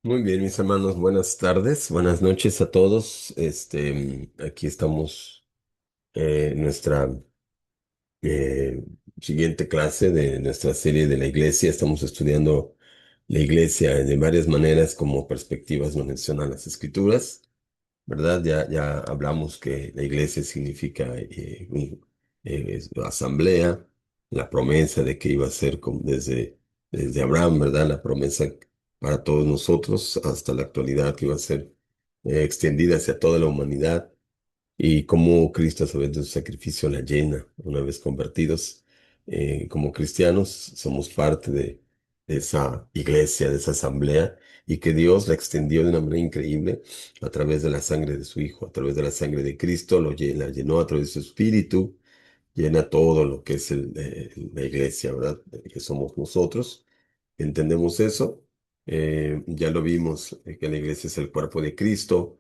Muy bien, mis hermanos, buenas tardes, buenas noches a todos. Aquí estamos en nuestra eh, siguiente clase de nuestra serie de la iglesia. Estamos estudiando la iglesia de varias maneras como perspectivas nos mencionan las escrituras. ¿Verdad? Ya hablamos que la iglesia significa asamblea, la promesa de que iba a ser desde Abraham, ¿verdad? La promesa para todos nosotros hasta la actualidad que iba a ser extendida hacia toda la humanidad y cómo Cristo a través de su sacrificio la llena una vez convertidos. Como cristianos somos parte de esa iglesia, de esa asamblea, y que Dios la extendió de una manera increíble a través de la sangre de su Hijo, a través de la sangre de Cristo, la llenó a través de su Espíritu, llena todo lo que es la iglesia, ¿verdad? Que somos nosotros. Entendemos eso. Ya lo vimos, que la iglesia es el cuerpo de Cristo.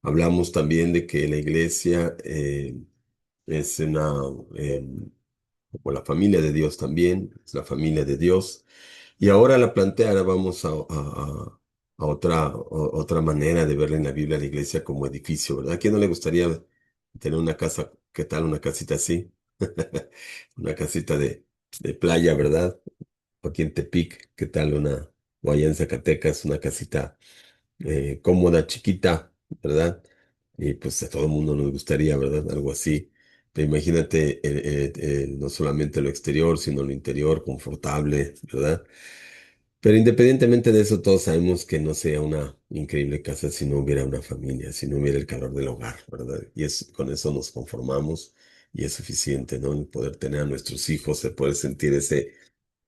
Hablamos también de que la iglesia es eh, como la familia de Dios también, es la familia de Dios. Y ahora la plantea, ahora vamos a otra manera de verla en la Biblia, la iglesia como edificio, ¿verdad? ¿A quién no le gustaría tener una casa? ¿Qué tal una casita así? Una casita de playa, ¿verdad? O aquí en Tepic, ¿qué tal o allá en Zacatecas, una casita cómoda, chiquita, ¿verdad? Y pues a todo el mundo nos gustaría, ¿verdad? Algo así. Pero imagínate no solamente lo exterior, sino lo interior, confortable, ¿verdad? Pero independientemente de eso, todos sabemos que no sea una increíble casa si no hubiera una familia, si no hubiera el calor del hogar, ¿verdad? Con eso nos conformamos y es suficiente, ¿no? El poder tener a nuestros hijos, el poder sentir ese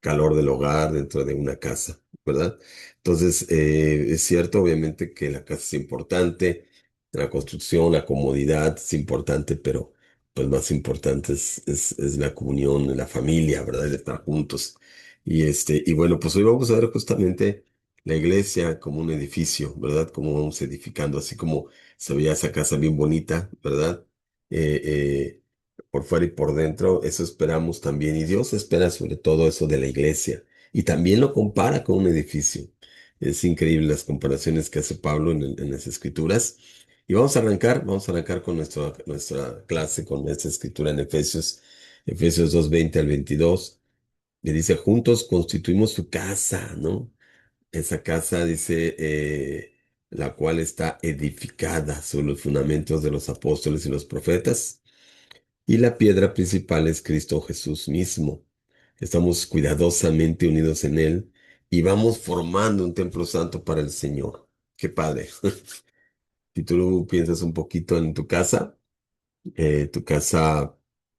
calor del hogar dentro de una casa, ¿verdad? Entonces, es cierto, obviamente, que la casa es importante, la construcción, la comodidad es importante, pero pues más importante es la comunión, la familia, ¿verdad? El estar juntos. Y bueno, pues hoy vamos a ver justamente la iglesia como un edificio, ¿verdad? Cómo vamos edificando, así como se veía esa casa bien bonita, ¿verdad? Eh, eh, por fuera y por dentro, eso esperamos también. Y Dios espera sobre todo eso de la iglesia. Y también lo compara con un edificio. Es increíble las comparaciones que hace Pablo en las escrituras. Y vamos a arrancar con nuestra clase, con esta escritura en Efesios 2:20 al 22. Le dice, juntos constituimos su casa, ¿no? Esa casa dice, la cual está edificada sobre los fundamentos de los apóstoles y los profetas y la piedra principal es Cristo Jesús mismo. Estamos cuidadosamente unidos en Él y vamos formando un templo santo para el Señor. Qué padre. Si tú piensas un poquito en tu casa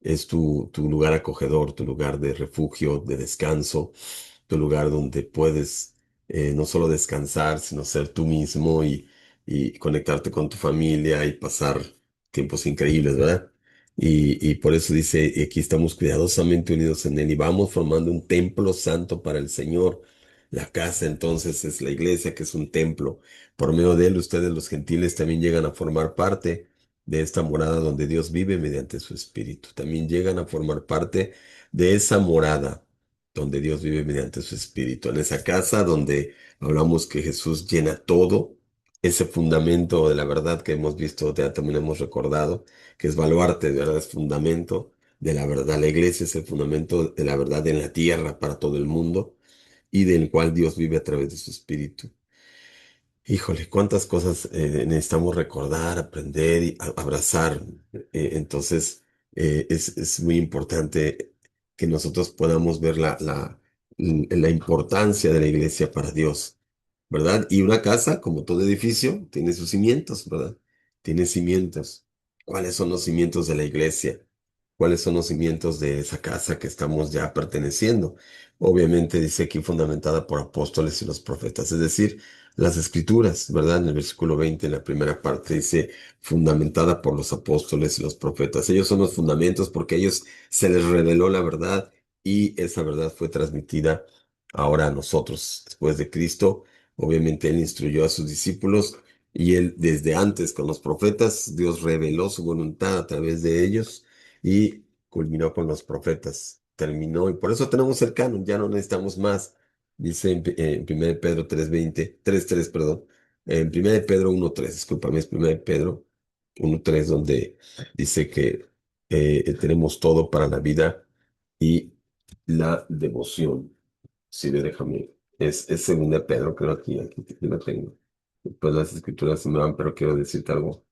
es tu lugar acogedor, tu lugar de refugio, de descanso, tu lugar donde puedes no solo descansar, sino ser tú mismo y conectarte con tu familia y pasar tiempos increíbles, ¿verdad? Y por eso dice, aquí estamos cuidadosamente unidos en Él y vamos formando un templo santo para el Señor. La casa entonces es la iglesia, que es un templo. Por medio de Él, ustedes los gentiles también llegan a formar parte de esta morada donde Dios vive mediante su Espíritu. También llegan a formar parte de esa morada donde Dios vive mediante su Espíritu. En esa casa donde hablamos que Jesús llena todo, ese fundamento de la verdad que hemos visto, ya también hemos recordado, que es baluarte, de verdad, es fundamento de la verdad. La iglesia es el fundamento de la verdad en la tierra para todo el mundo y del cual Dios vive a través de su Espíritu. Híjole, cuántas cosas necesitamos recordar, aprender y abrazar. Entonces, es muy importante que nosotros podamos ver la importancia de la iglesia para Dios, ¿verdad? Y una casa, como todo edificio, tiene sus cimientos, ¿verdad? Tiene cimientos. ¿Cuáles son los cimientos de la iglesia? ¿Cuáles son los cimientos de esa casa que estamos ya perteneciendo? Obviamente dice aquí fundamentada por apóstoles y los profetas, es decir, las escrituras, ¿verdad? En el versículo 20, en la primera parte, dice fundamentada por los apóstoles y los profetas. Ellos son los fundamentos porque a ellos se les reveló la verdad y esa verdad fue transmitida ahora a nosotros. Después de Cristo, obviamente Él instruyó a sus discípulos y Él desde antes con los profetas, Dios reveló su voluntad a través de ellos y culminó con los profetas. Terminó y por eso tenemos el canon, ya no necesitamos más. Dice en 1 de Pedro 3:20, 3:3, perdón, en 1 de Pedro 1:3, discúlpame, es 1 de Pedro 1:3, donde dice que tenemos todo para la vida y la devoción. Sí, déjame, es 2 de Pedro, creo aquí lo tengo. Después las escrituras se me van, pero quiero decirte algo.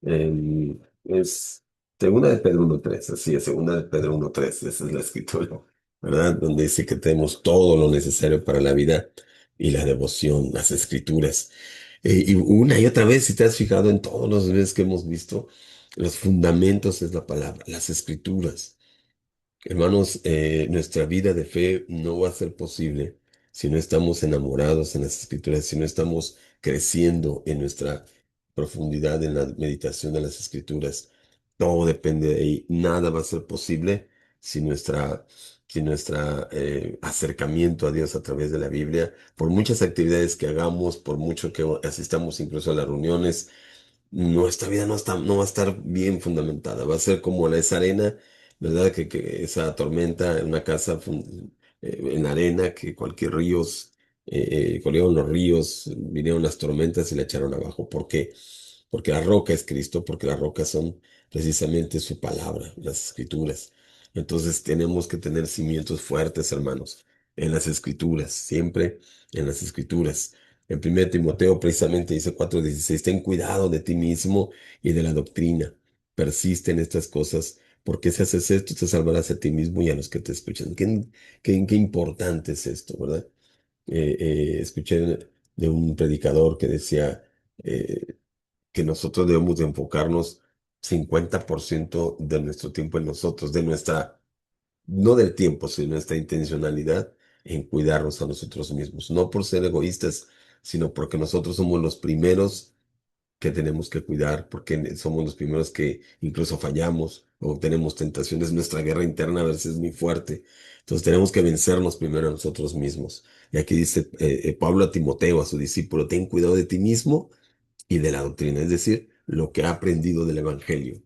Es segunda de Pedro 1:3, así es, segunda de Pedro 1:3, esa es la escritura, ¿verdad? Donde dice que tenemos todo lo necesario para la vida y la devoción, las escrituras. Y una y otra vez, si te has fijado en todos los veces que hemos visto, los fundamentos es la palabra, las escrituras. Hermanos, nuestra vida de fe no va a ser posible si no estamos enamorados en las Escrituras, si no estamos creciendo en nuestra profundidad en la meditación de las Escrituras. Todo depende de ahí. Nada va a ser posible si nuestra acercamiento a Dios a través de la Biblia, por muchas actividades que hagamos, por mucho que asistamos incluso a las reuniones, nuestra vida no va a estar bien fundamentada, va a ser como esa arena, ¿verdad? Que esa tormenta en una casa en la arena, que cualquier ríos, corrieron los ríos, vinieron las tormentas y la echaron abajo. ¿Por qué? Porque la roca es Cristo, porque las rocas son precisamente su palabra, las escrituras. Entonces tenemos que tener cimientos fuertes, hermanos, en las escrituras, siempre en las escrituras. En 1 Timoteo precisamente dice 4:16, ten cuidado de ti mismo y de la doctrina. Persiste en estas cosas, porque si haces esto te salvarás a ti mismo y a los que te escuchan. Qué importante es esto, ¿verdad? Escuché de un predicador que decía que nosotros debemos de enfocarnos 50% de nuestro tiempo en nosotros, no del tiempo, sino nuestra intencionalidad en cuidarnos a nosotros mismos, no por ser egoístas, sino porque nosotros somos los primeros que tenemos que cuidar, porque somos los primeros que incluso fallamos o tenemos tentaciones. Nuestra guerra interna a veces es muy fuerte. Entonces tenemos que vencernos primero a nosotros mismos. Y aquí dice Pablo a Timoteo, a su discípulo, ten cuidado de ti mismo y de la doctrina, es decir, lo que ha aprendido del Evangelio.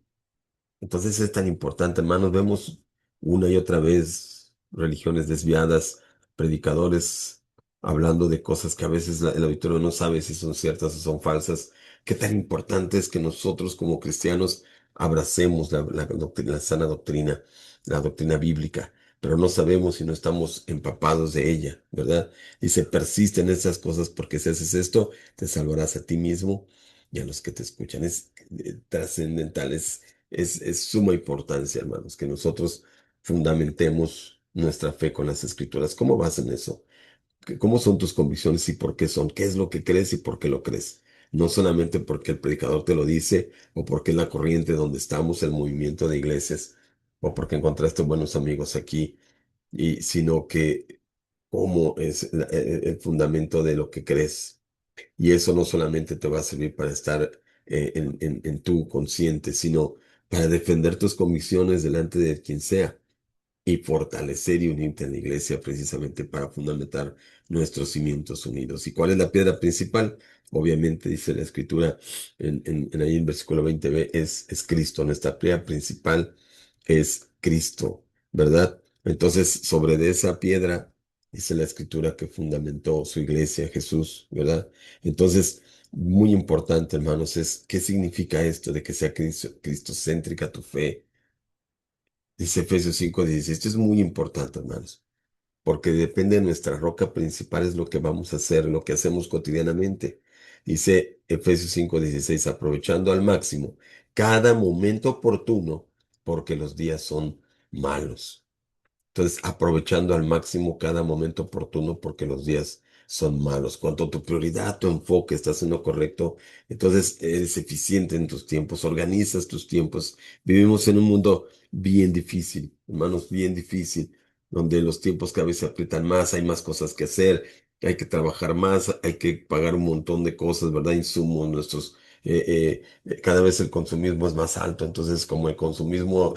Entonces es tan importante, hermanos, vemos una y otra vez religiones desviadas, predicadores hablando de cosas que a veces el auditorio no sabe si son ciertas o son falsas. Qué tan importante es que nosotros como cristianos abracemos la sana doctrina, la doctrina bíblica, pero no sabemos si no estamos empapados de ella, ¿verdad? Y se persiste en esas cosas porque si haces esto, te salvarás a ti mismo y a los que te escuchan. Es trascendental, es suma importancia, hermanos, que nosotros fundamentemos nuestra fe con las escrituras. ¿Cómo vas en eso? ¿Cómo son tus convicciones y por qué son? ¿Qué es lo que crees y por qué lo crees? No solamente porque el predicador te lo dice o porque es la corriente donde estamos, el movimiento de iglesias, o porque encontraste buenos amigos aquí, sino que cómo es el fundamento de lo que crees. Y eso no solamente te va a servir para estar en tu consciente, sino para defender tus convicciones delante de quien sea y fortalecer y unirte en la iglesia precisamente para fundamentar nuestros cimientos unidos. ¿Y cuál es la piedra principal? Obviamente dice la escritura en ahí en versículo 20b, es Cristo. Nuestra piedra principal es Cristo, ¿verdad? Entonces, sobre de esa piedra dice la escritura que fundamentó su iglesia, Jesús, ¿verdad? Entonces, muy importante, hermanos, es qué significa esto de que sea cristocéntrica tu fe. Dice Efesios 5:16. Esto es muy importante, hermanos, porque depende de nuestra roca principal, es lo que vamos a hacer, lo que hacemos cotidianamente. Dice Efesios 5:16, aprovechando al máximo cada momento oportuno, porque los días son malos. Entonces, aprovechando al máximo cada momento oportuno porque los días son malos. Cuanto a tu prioridad, tu enfoque, estás en lo correcto, entonces eres eficiente en tus tiempos, organizas tus tiempos. Vivimos en un mundo bien difícil, hermanos, bien difícil, donde los tiempos cada vez se aprietan más, hay más cosas que hacer, hay que trabajar más, hay que pagar un montón de cosas, ¿verdad? Insumos, cada vez el consumismo es más alto, entonces como el consumismo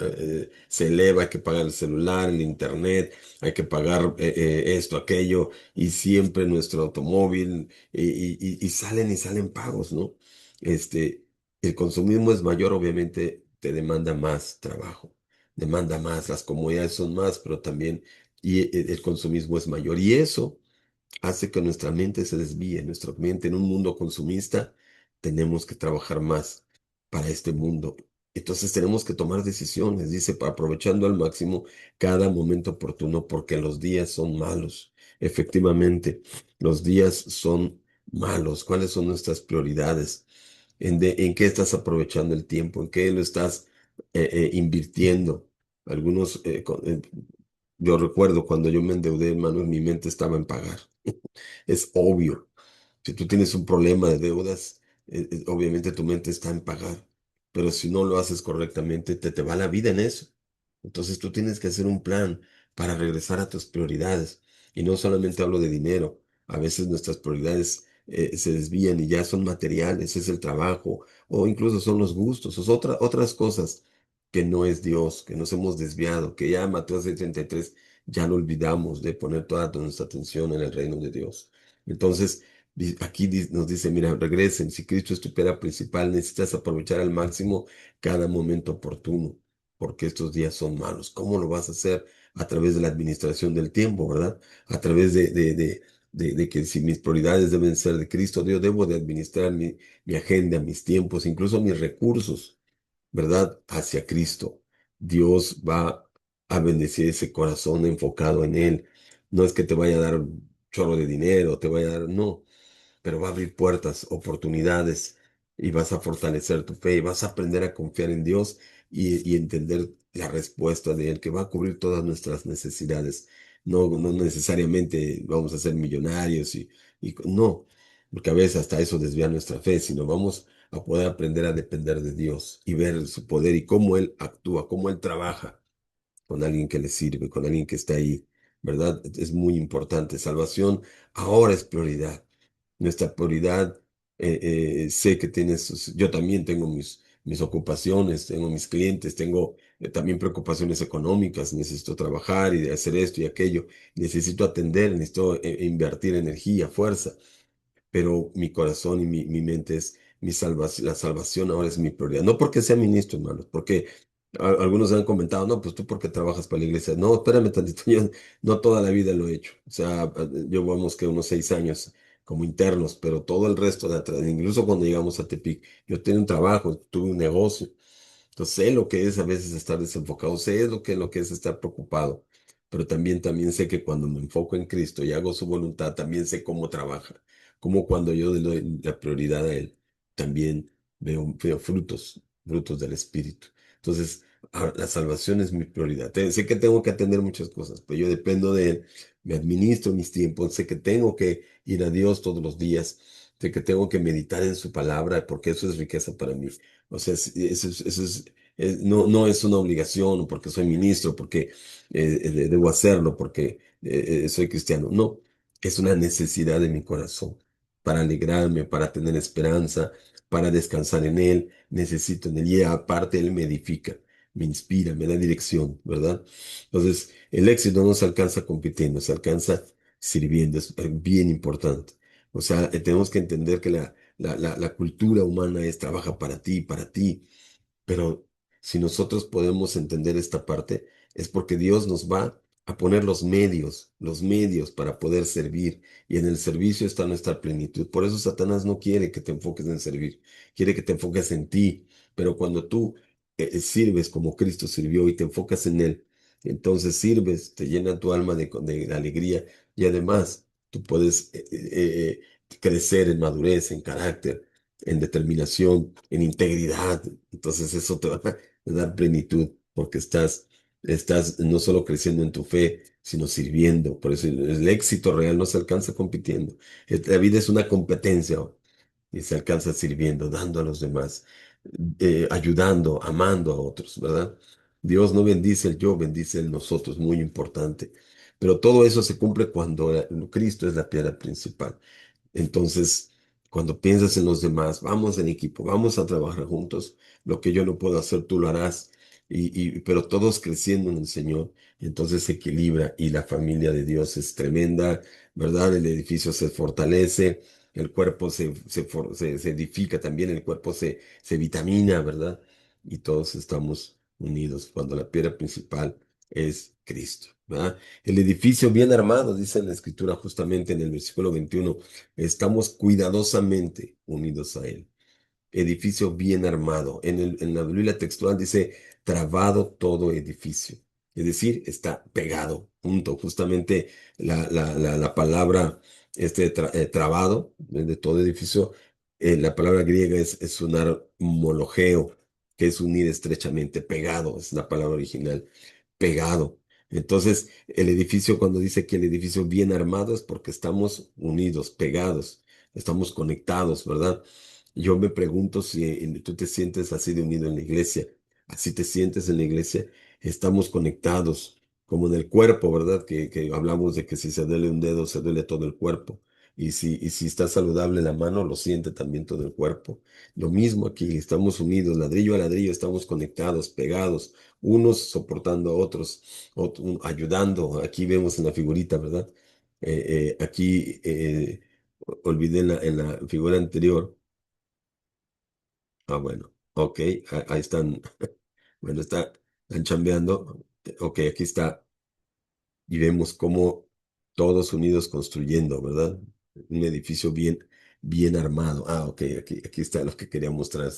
se eleva, hay que pagar el celular, el internet, hay que pagar esto, aquello, y siempre nuestro automóvil, y salen y salen pagos, ¿no? Este, el consumismo es mayor, obviamente te demanda más trabajo, demanda más, las comodidades son más, pero también el consumismo es mayor, y eso hace que nuestra mente se desvíe. Nuestra mente en un mundo consumista, tenemos que trabajar más para este mundo. Entonces tenemos que tomar decisiones, dice, aprovechando al máximo cada momento oportuno, porque los días son malos. Efectivamente, los días son malos. ¿Cuáles son nuestras prioridades? ¿En qué estás aprovechando el tiempo? ¿En qué lo estás invirtiendo? Algunos, yo recuerdo cuando yo me endeudé, hermano, mi mente estaba en pagar. Es obvio. Si tú tienes un problema de deudas, obviamente tu mente está en pagar. Pero si no lo haces correctamente, te va la vida en eso. Entonces tú tienes que hacer un plan para regresar a tus prioridades. Y no solamente hablo de dinero. A veces nuestras prioridades se desvían y ya son materiales, es el trabajo, o incluso son los gustos, o son otras cosas que no es Dios, que nos hemos desviado, que ya Mateo 6:33 ya lo olvidamos de poner toda nuestra atención en el reino de Dios. Entonces, aquí nos dice, mira, regresen, si Cristo es tu piedra principal, necesitas aprovechar al máximo cada momento oportuno, porque estos días son malos. ¿Cómo lo vas a hacer? A través de la administración del tiempo, ¿verdad? A través de que si mis prioridades deben ser de Cristo, yo debo de administrar mi agenda, mis tiempos, incluso mis recursos, ¿verdad? Hacia Cristo. Dios va a bendecir ese corazón enfocado en Él. No es que te vaya a dar un chorro de dinero, te vaya a dar, no, pero va a abrir puertas, oportunidades, y vas a fortalecer tu fe y vas a aprender a confiar en Dios y entender la respuesta de Él, que va a cubrir todas nuestras necesidades. No necesariamente vamos a ser millonarios y no, porque a veces hasta eso desvía nuestra fe, sino vamos a poder aprender a depender de Dios y ver su poder y cómo Él actúa, cómo Él trabaja con alguien que le sirve, con alguien que está ahí, ¿verdad? Es muy importante. Salvación ahora es prioridad. Nuestra prioridad, sé que tienes, yo también tengo mis ocupaciones, tengo mis clientes, tengo también preocupaciones económicas, necesito trabajar y hacer esto y aquello, necesito atender, necesito invertir energía, fuerza, pero mi corazón y mi mente es mi salvación, la salvación ahora es mi prioridad. No porque sea ministro, hermanos, porque algunos han comentado, no, pues tú porque trabajas para la iglesia. No, espérame tantito, yo no toda la vida lo he hecho. O sea, yo vamos que unos 6 años como internos, pero todo el resto de atrás, incluso cuando llegamos a Tepic, yo tenía un trabajo, tuve un negocio. Entonces sé lo que es a veces estar desenfocado, sé lo que es estar preocupado, pero también sé que cuando me enfoco en Cristo y hago su voluntad, también sé cómo trabaja, como cuando yo le doy la prioridad a Él, también veo frutos del Espíritu. Entonces, la salvación es mi prioridad. Sé que tengo que atender muchas cosas, pero yo dependo de Él, me administro mis tiempos, sé que tengo que ir a Dios todos los días, sé que tengo que meditar en su palabra, porque eso es riqueza para mí. O sea, no es una obligación porque soy ministro, porque debo hacerlo, porque soy cristiano. No, es una necesidad de mi corazón para alegrarme, para tener esperanza, para descansar en Él. Necesito en Él y aparte Él me edifica, me inspira, me da dirección, ¿verdad? Entonces, el éxito no se alcanza compitiendo, se alcanza sirviendo. Es bien importante. O sea, tenemos que entender que la cultura humana es trabaja para ti, pero si nosotros podemos entender esta parte, es porque Dios nos va a poner los medios para poder servir. Y en el servicio está nuestra plenitud. Por eso Satanás no quiere que te enfoques en servir, quiere que te enfoques en ti. Pero cuando tú sirves como Cristo sirvió y te enfocas en Él, entonces sirves, te llena tu alma de alegría y además tú puedes crecer en madurez, en carácter, en determinación, en integridad. Entonces eso te va a dar plenitud porque estás no solo creciendo en tu fe, sino sirviendo. Por eso el éxito real no se alcanza compitiendo. La vida es una competencia y se alcanza sirviendo, dando a los demás, ayudando, amando a otros, ¿verdad? Dios no bendice el yo, bendice el nosotros, muy importante. Pero todo eso se cumple cuando Cristo es la piedra principal. Entonces, cuando piensas en los demás, vamos en equipo, vamos a trabajar juntos. Lo que yo no puedo hacer, tú lo harás. Pero todos creciendo en el Señor, entonces se equilibra y la familia de Dios es tremenda, ¿verdad? El edificio se fortalece, el cuerpo se edifica también, el cuerpo se vitamina, ¿verdad? Y todos estamos unidos cuando la piedra principal es Cristo, ¿verdad? El edificio bien armado, dice en la Escritura justamente en el versículo 21, estamos cuidadosamente unidos a Él. Edificio bien armado. En la Biblia textual dice trabado todo edificio. Es decir, está pegado, punto. Justamente la palabra trabado de todo edificio, la palabra griega es unar homologeo, que es unir estrechamente, pegado, es la palabra original, pegado. Entonces, el edificio, cuando dice que el edificio bien armado es porque estamos unidos, pegados, estamos conectados, ¿verdad? Yo me pregunto si tú te sientes así de unido en la iglesia, así te sientes en la iglesia, estamos conectados, como en el cuerpo, ¿verdad? Que hablamos de que si se duele un dedo, se duele todo el cuerpo. Y si está saludable la mano, lo siente también todo el cuerpo. Lo mismo aquí, estamos unidos, ladrillo a ladrillo, estamos conectados, pegados, unos soportando a otros, ayudando. Aquí vemos en la figurita, ¿verdad? Aquí olvidé en la figura anterior. Ah, bueno, ok, ahí están, bueno, están chambeando. Ok, aquí está, y vemos cómo todos unidos construyendo, ¿verdad? Un edificio bien armado. Ah, ok, aquí está lo que quería mostrar.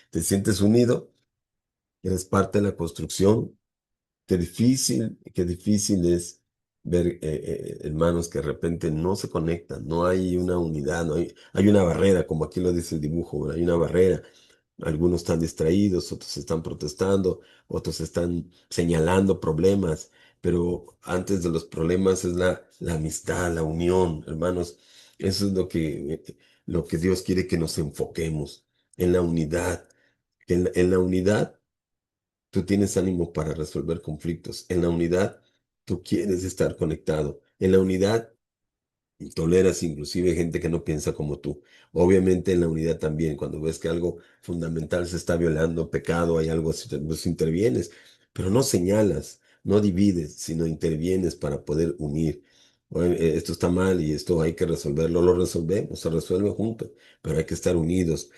¿Te sientes unido? ¿Eres parte de la construcción? Qué difícil es ver hermanos que de repente no se conectan, no hay una unidad, hay una barrera, como aquí lo dice el dibujo, ¿verdad? Hay una barrera. Algunos están distraídos, otros están protestando, otros están señalando problemas, pero antes de los problemas es la amistad, la unión, hermanos. Eso es lo que Dios quiere que nos enfoquemos, en la unidad. En la unidad tú tienes ánimo para resolver conflictos. En la unidad tú quieres estar conectado. En la unidad toleras inclusive gente que no piensa como tú. Obviamente en la unidad también, cuando ves que algo fundamental se está violando, pecado, hay algo así, pues intervienes, pero no señalas, no divides, sino intervienes para poder unir. Oye, esto está mal y esto hay que resolverlo, lo resolvemos, se resuelve juntos, pero hay que estar unidos.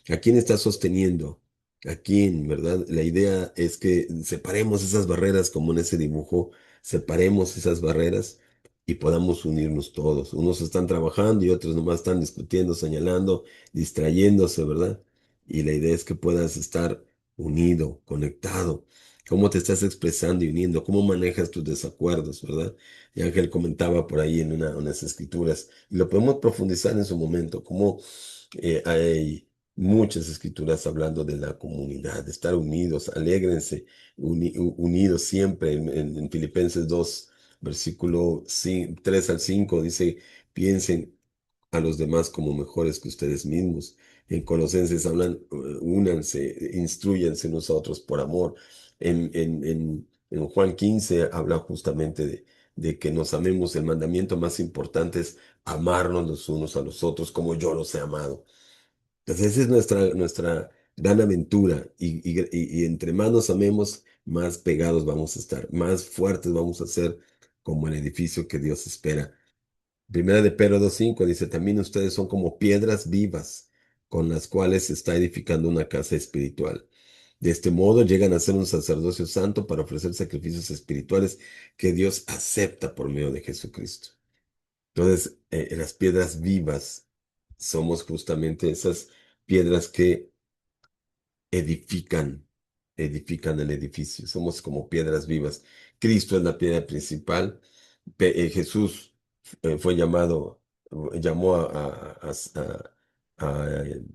¿A quién está sosteniendo? ¿A quién, verdad? La idea es que separemos esas barreras como en ese dibujo, separemos esas barreras y podamos unirnos todos. Unos están trabajando y otros nomás están discutiendo, señalando, distrayéndose, ¿verdad? Y la idea es que puedas estar unido, conectado. ¿Cómo te estás expresando y uniendo? ¿Cómo manejas tus desacuerdos, verdad? Y Ángel comentaba por ahí en unas escrituras, y lo podemos profundizar en su momento, cómo hay muchas escrituras hablando de la comunidad, de estar unidos, alégrense, unidos siempre. En Filipenses 2 versículo 3 al 5 dice, piensen a los demás como mejores que ustedes mismos. En Colosenses hablan, únanse, instruyanse unos a otros por amor. En Juan 15 habla justamente de que nos amemos. El mandamiento más importante es amarnos los unos a los otros como yo los he amado. Entonces esa es nuestra gran aventura y entre más nos amemos, más pegados vamos a estar, más fuertes vamos a ser como el edificio que Dios espera. Primera de Pedro 2:5 dice, también ustedes son como piedras vivas con las cuales se está edificando una casa espiritual. De este modo llegan a ser un sacerdocio santo para ofrecer sacrificios espirituales que Dios acepta por medio de Jesucristo. Entonces, las piedras vivas somos justamente esas piedras que edifican, edifican el edificio. Somos como piedras vivas. Cristo es la piedra principal. Jesús fue llamó a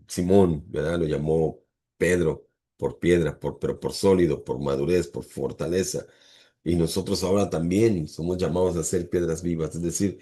Simón, ¿verdad? Lo llamó Pedro por piedra, pero por sólido, por madurez, por fortaleza. Y nosotros ahora también somos llamados a ser piedras vivas, es decir,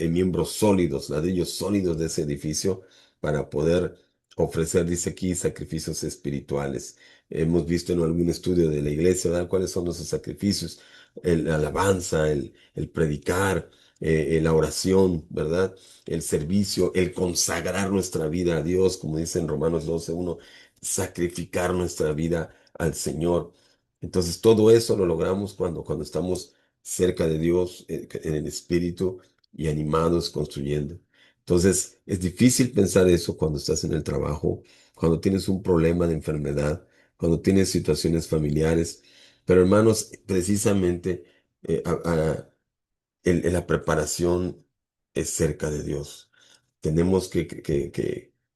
miembros sólidos, ladrillos sólidos de ese edificio para poder ofrecer, dice aquí, sacrificios espirituales. Hemos visto en algún estudio de la iglesia, ¿verdad? ¿Cuáles son esos sacrificios? La alabanza, el predicar, la oración, ¿verdad? El servicio, el consagrar nuestra vida a Dios, como dice en Romanos 12:1, sacrificar nuestra vida al Señor. Entonces, todo eso lo logramos cuando estamos cerca de Dios, en el Espíritu y animados construyendo. Entonces, es difícil pensar eso cuando estás en el trabajo, cuando tienes un problema de enfermedad, cuando tienes situaciones familiares. Pero hermanos, precisamente eh, a- a- la preparación es cerca de Dios. Tenemos que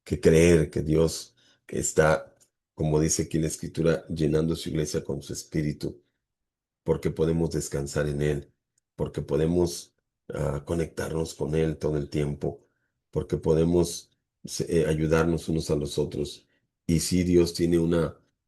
creer que Dios está, como dice aquí la Escritura, llenando su iglesia con su espíritu porque podemos descansar en Él, porque podemos conectarnos con Él todo el tiempo, porque podemos ayudarnos unos a los otros. Y si Dios tiene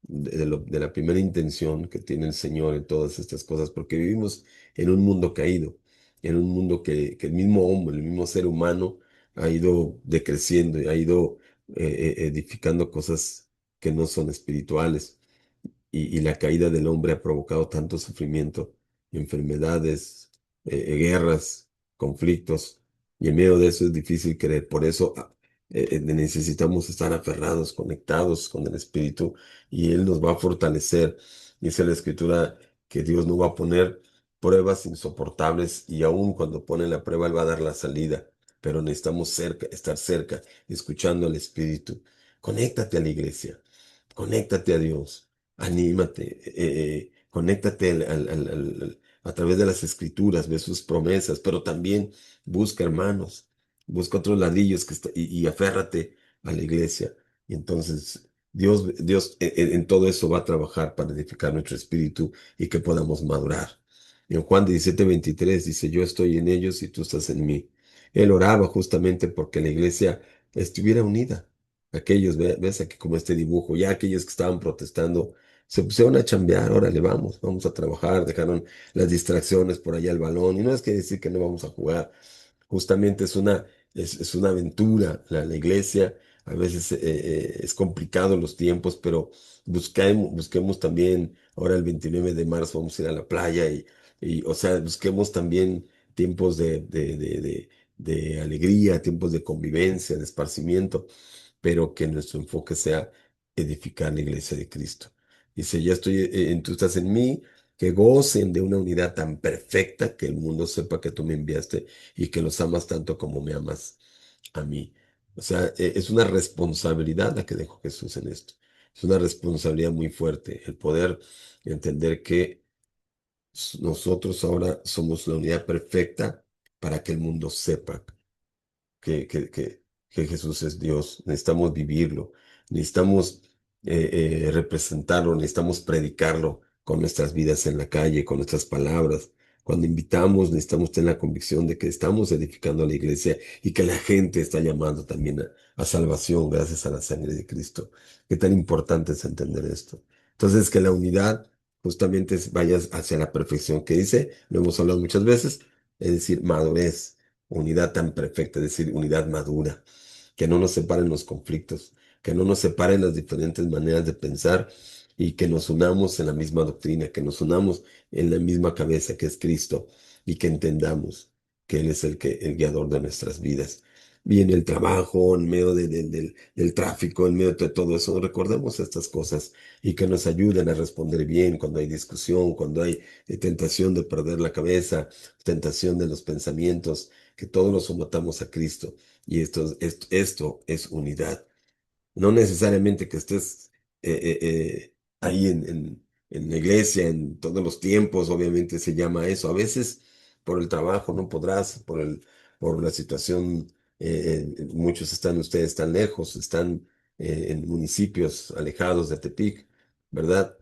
de la primera intención que tiene el Señor en todas estas cosas, porque vivimos en un mundo caído, en un mundo que el mismo hombre, el mismo ser humano ha ido decreciendo y ha ido edificando cosas que no son espirituales y la caída del hombre ha provocado tanto sufrimiento, enfermedades, guerras, conflictos, y en medio de eso es difícil creer. Por eso necesitamos estar aferrados, conectados con el Espíritu, y Él nos va a fortalecer. Dice la Escritura que Dios no va a poner pruebas insoportables, y aun cuando pone la prueba, Él va a dar la salida. Pero necesitamos estar cerca, escuchando al Espíritu. Conéctate a la iglesia, conéctate a Dios. Anímate, conéctate a través de las escrituras, ve sus promesas, pero también busca hermanos, busca otros ladrillos y aférrate a la iglesia. Y entonces Dios en todo eso va a trabajar para edificar nuestro espíritu y que podamos madurar. En Juan 17:23 dice, yo estoy en ellos y tú estás en mí. Él oraba justamente porque la iglesia estuviera unida. Aquellos, ves aquí como este dibujo, ya aquellos que estaban protestando se pusieron a chambear, órale, vamos a trabajar, dejaron las distracciones por allá el balón, y no es que decir que no vamos a jugar, justamente es una aventura la iglesia, a veces es complicado los tiempos, pero busquemos también, ahora el 29 de marzo vamos a ir a la playa o sea, busquemos también tiempos de alegría, tiempos de convivencia, de esparcimiento, pero que nuestro enfoque sea edificar la iglesia de Cristo. Dice, ya estoy, tú estás en mí, que gocen de una unidad tan perfecta que el mundo sepa que tú me enviaste y que los amas tanto como me amas a mí. O sea, es una responsabilidad la que dejó Jesús en esto. Es una responsabilidad muy fuerte el poder entender que nosotros ahora somos la unidad perfecta para que el mundo sepa que Jesús es Dios. Necesitamos vivirlo, necesitamos representarlo, necesitamos predicarlo con nuestras vidas en la calle, con nuestras palabras. Cuando invitamos, necesitamos tener la convicción de que estamos edificando a la iglesia y que la gente está llamando también a salvación gracias a la sangre de Cristo. Qué tan importante es entender esto. Entonces, que la unidad justamente vaya hacia la perfección que dice, lo hemos hablado muchas veces, es decir, madurez, unidad tan perfecta, es decir, unidad madura, que no nos separen los conflictos, que no nos separen las diferentes maneras de pensar y que nos unamos en la misma doctrina, que nos unamos en la misma cabeza que es Cristo y que entendamos que Él es el guiador de nuestras vidas. Y en el trabajo, en medio del tráfico, en medio de todo eso, recordemos estas cosas y que nos ayuden a responder bien cuando hay discusión, cuando hay tentación de perder la cabeza, tentación de los pensamientos, que todos nos sometamos a Cristo. Y esto es unidad. No necesariamente que estés ahí en la iglesia en todos los tiempos, obviamente se llama eso. A veces por el trabajo no podrás, por la situación, muchos ustedes están lejos, están en municipios alejados de Tepic, ¿verdad?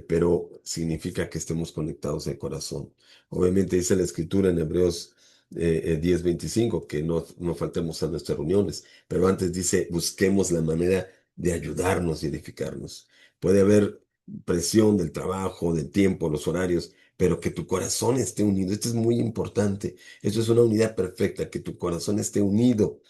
Pero significa que estemos conectados de corazón. Obviamente dice la escritura en Hebreos 10:25 que no faltemos a nuestras reuniones, pero antes dice, busquemos la manera de ayudarnos y edificarnos. Puede haber presión del trabajo, del tiempo, los horarios, pero que tu corazón esté unido. Esto es muy importante. Esto es una unidad perfecta, que tu corazón esté unido,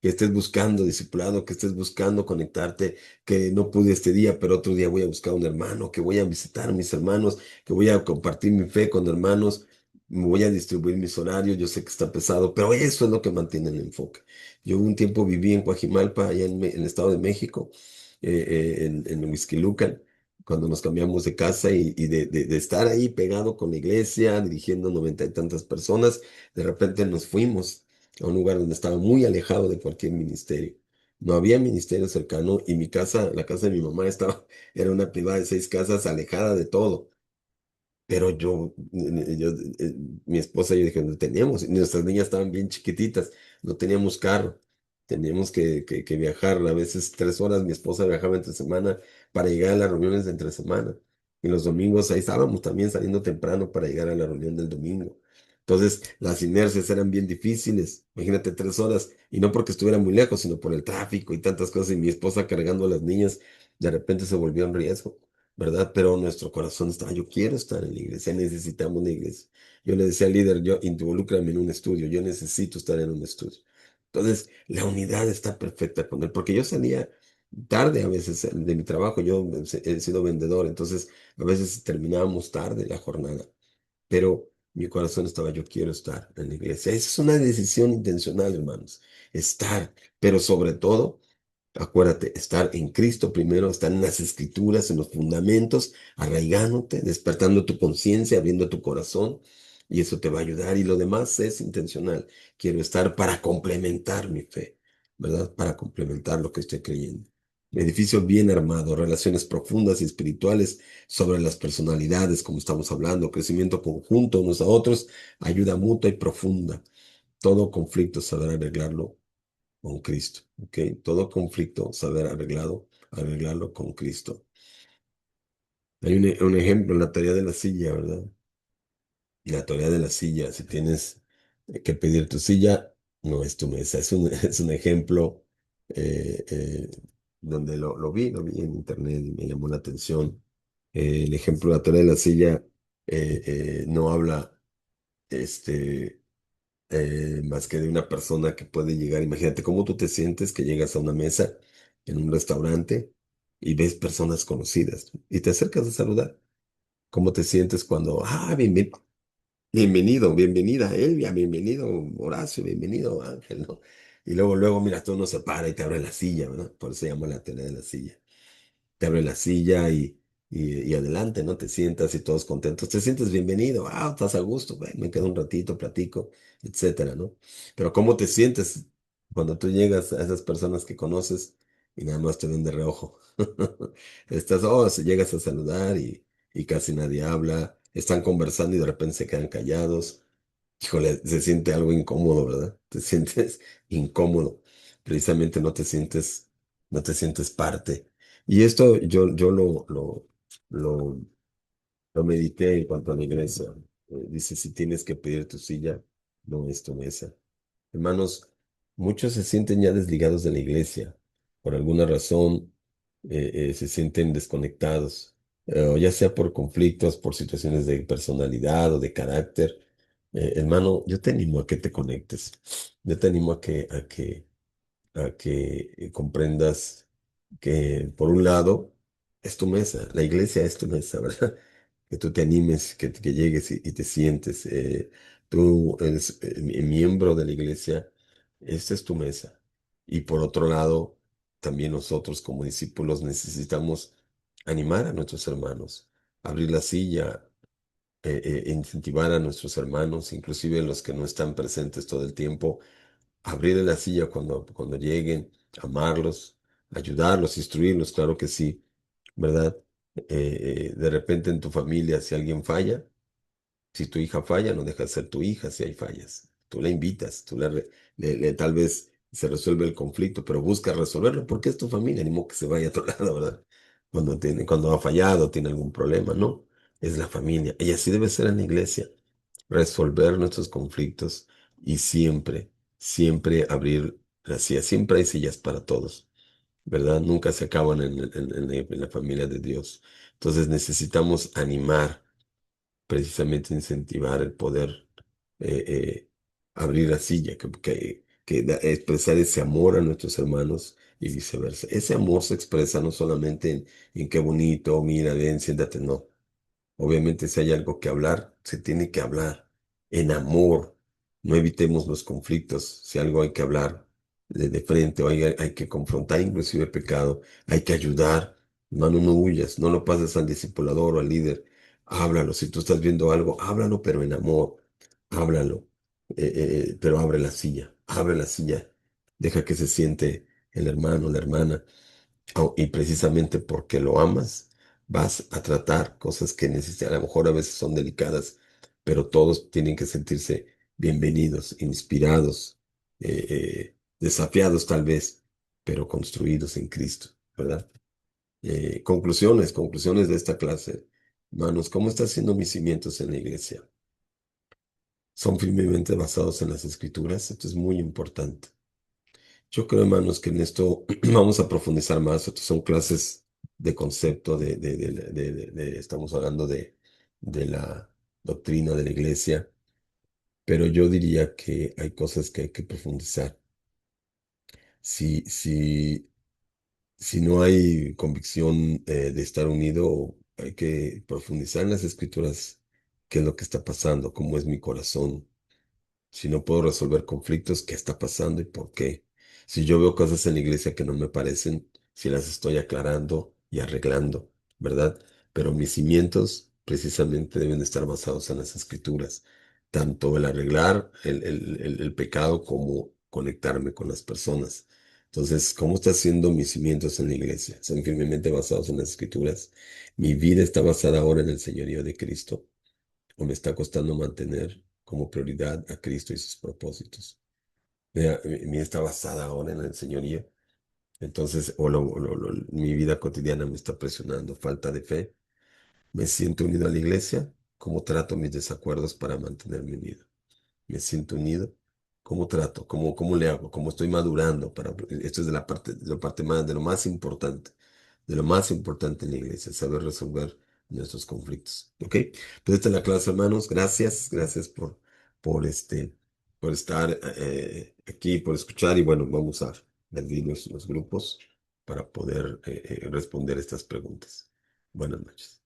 que estés buscando discipulado, que estés buscando conectarte, que no pude este día, pero otro día voy a buscar a un hermano, que voy a visitar a mis hermanos, que voy a compartir mi fe con hermanos, me voy a distribuir mis horarios, yo sé que está pesado, pero eso es lo que mantiene el enfoque. Yo un tiempo viví en Coajimalpa, allá en el Estado de México, en Huixquilucan, cuando nos cambiamos de casa y de estar ahí pegado con la iglesia, dirigiendo 90 y tantas personas, de repente nos fuimos a un lugar donde estaba muy alejado de cualquier ministerio. No había ministerio cercano y mi casa, la casa de mi mamá era una privada de 6 casas alejada de todo. Pero mi esposa y yo dije, no teníamos, y nuestras niñas estaban bien chiquititas, no teníamos carro, teníamos que viajar, a veces 3 horas, mi esposa viajaba entre semana para llegar a las reuniones de entre semana, y los domingos ahí estábamos también saliendo temprano para llegar a la reunión del domingo. Entonces, las inercias eran bien difíciles, imagínate 3 horas, y no porque estuviera muy lejos, sino por el tráfico y tantas cosas, y mi esposa cargando a las niñas, de repente se volvió un riesgo. ¿Verdad? Pero nuestro corazón estaba, yo quiero estar en la iglesia, necesitamos la iglesia. Yo le decía al líder, yo involúcrame en un estudio, yo necesito estar en un estudio. Entonces, la unidad está perfecta con él, porque yo salía tarde a veces de mi trabajo, yo he sido vendedor, entonces a veces terminábamos tarde la jornada, pero mi corazón estaba, yo quiero estar en la iglesia. Esa es una decisión intencional, hermanos, estar, pero sobre todo acuérdate, estar en Cristo primero, estar en las escrituras, en los fundamentos, arraigándote, despertando tu conciencia, abriendo tu corazón, y eso te va a ayudar. Y lo demás es intencional. Quiero estar para complementar mi fe, ¿verdad? Para complementar lo que estoy creyendo. Edificio bien armado, relaciones profundas y espirituales sobre las personalidades, como estamos hablando, crecimiento conjunto unos a otros, ayuda mutua y profunda. Todo conflicto saber arreglarlo con Cristo, ¿ok? Todo conflicto, saber arreglarlo con Cristo. Hay un ejemplo en la teoría de la silla, ¿verdad? Y la teoría de la silla, si tienes que pedir tu silla, no es tu mesa. Es un ejemplo donde lo vi en internet y me llamó la atención. El ejemplo de la teoría de la silla no habla, este, más que de una persona que puede llegar. Imagínate cómo tú te sientes que llegas a una mesa en un restaurante y ves personas conocidas y te acercas a saludar. ¿Cómo te sientes cuando, bienvenido, bienvenida Elvia, bienvenido Horacio, bienvenido Ángel, ¿no? Y luego, mira, tú uno se para y te abre la silla, ¿verdad? Por eso se llama la teoría de la silla. Te abre la silla y adelante, ¿no? Te sientas y todos contentos. Te sientes bienvenido, estás a gusto, ven, me quedo un ratito, platico, etcétera, ¿no? Pero ¿cómo te sientes cuando tú llegas a esas personas que conoces y nada más te ven de reojo? Llegas a saludar y casi nadie habla, están conversando y de repente se quedan callados. Híjole, se siente algo incómodo, ¿verdad? Te sientes incómodo. Precisamente no te sientes parte. Y esto yo lo, lo medité en cuanto a la iglesia. Dice, si tienes que pedir tu silla, no es tu mesa. Hermanos, muchos se sienten ya desligados de la iglesia. Por alguna razón, se sienten desconectados, o ya sea por conflictos, por situaciones de personalidad o de carácter. Hermano, yo te animo a que te conectes. Yo te animo a que comprendas que, por un lado, es tu mesa, la iglesia es tu mesa, ¿verdad? Que tú te animes, que llegues y te sientes. Tú eres miembro de la iglesia, esta es tu mesa. Y por otro lado, también nosotros como discípulos necesitamos animar a nuestros hermanos, abrir la silla, incentivar a nuestros hermanos, inclusive los que no están presentes todo el tiempo, abrir la silla cuando lleguen, amarlos, ayudarlos, instruirlos, claro que sí, ¿verdad? De repente en tu familia, si alguien falla, si tu hija falla, no deja de ser tu hija si hay fallas. Tú la invitas, tal vez se resuelve el conflicto, pero busca resolverlo porque es tu familia, ni modo que se vaya a otro lado, ¿verdad? Cuando ha fallado, tiene algún problema, no, es la familia. Y así debe ser en la iglesia, resolver nuestros conflictos y siempre abrir las sillas. Siempre hay sillas para todos, ¿verdad? Nunca se acaban en la familia de Dios. Entonces necesitamos animar, precisamente incentivar el poder eh, eh, abrir la silla, expresar ese amor a nuestros hermanos y viceversa. Ese amor se expresa no solamente en qué bonito, mira, ven, siéntate, no. Obviamente, si hay algo que hablar, se tiene que hablar en amor. No evitemos los conflictos. Si algo hay que hablar de frente o hay que confrontar inclusive pecado, hay que ayudar. Hermano, no huyas, no lo pases al discipulador o al líder. Háblalo. Si tú estás viendo algo, háblalo, pero en amor. Háblalo. Pero abre la silla. Abre la silla. Deja que se siente el hermano, la hermana. Y precisamente porque lo amas vas a tratar cosas que necesitan, a lo mejor a veces son delicadas, pero todos tienen que sentirse bienvenidos, inspirados, desafiados tal vez, pero construidos en Cristo, ¿verdad? Conclusiones de esta clase. Hermanos, ¿cómo están siendo mis cimientos en la iglesia? ¿Son firmemente basados en las escrituras? Esto es muy importante. Yo creo, hermanos, que en esto vamos a profundizar más. Estas son clases de concepto, estamos hablando de la doctrina de la iglesia, pero yo diría que hay cosas que hay que profundizar. Si, si, si no hay convicción de estar unido, hay que profundizar en las escrituras, qué es lo que está pasando, cómo es mi corazón. Si no puedo resolver conflictos, ¿qué está pasando y por qué? Si yo veo cosas en la iglesia que no me parecen, si las estoy aclarando y arreglando, ¿verdad? Pero mis cimientos precisamente deben estar basados en las escrituras, tanto el arreglar el pecado como conectarme con las personas. Entonces, ¿cómo están siendo mis cimientos en la iglesia? ¿Son firmemente basados en las escrituras? ¿Mi vida está basada ahora en el señorío de Cristo? ¿O me está costando mantener como prioridad a Cristo y sus propósitos? Mi vida está basada ahora en el señorío. Entonces, mi vida cotidiana me está presionando, falta de fe. Me siento unido a la iglesia. ¿Cómo trato mis desacuerdos para mantenerme unido? Me siento unido. ¿Cómo trato? ¿Cómo le hago? ¿Cómo estoy madurando? Esto es de la parte más, de lo más importante en la iglesia, saber resolver nuestros conflictos. ¿Ok? Pues esta es la clase, hermanos. Gracias por estar aquí, por escuchar. Y bueno, vamos a abrir los grupos para poder responder estas preguntas. Buenas noches.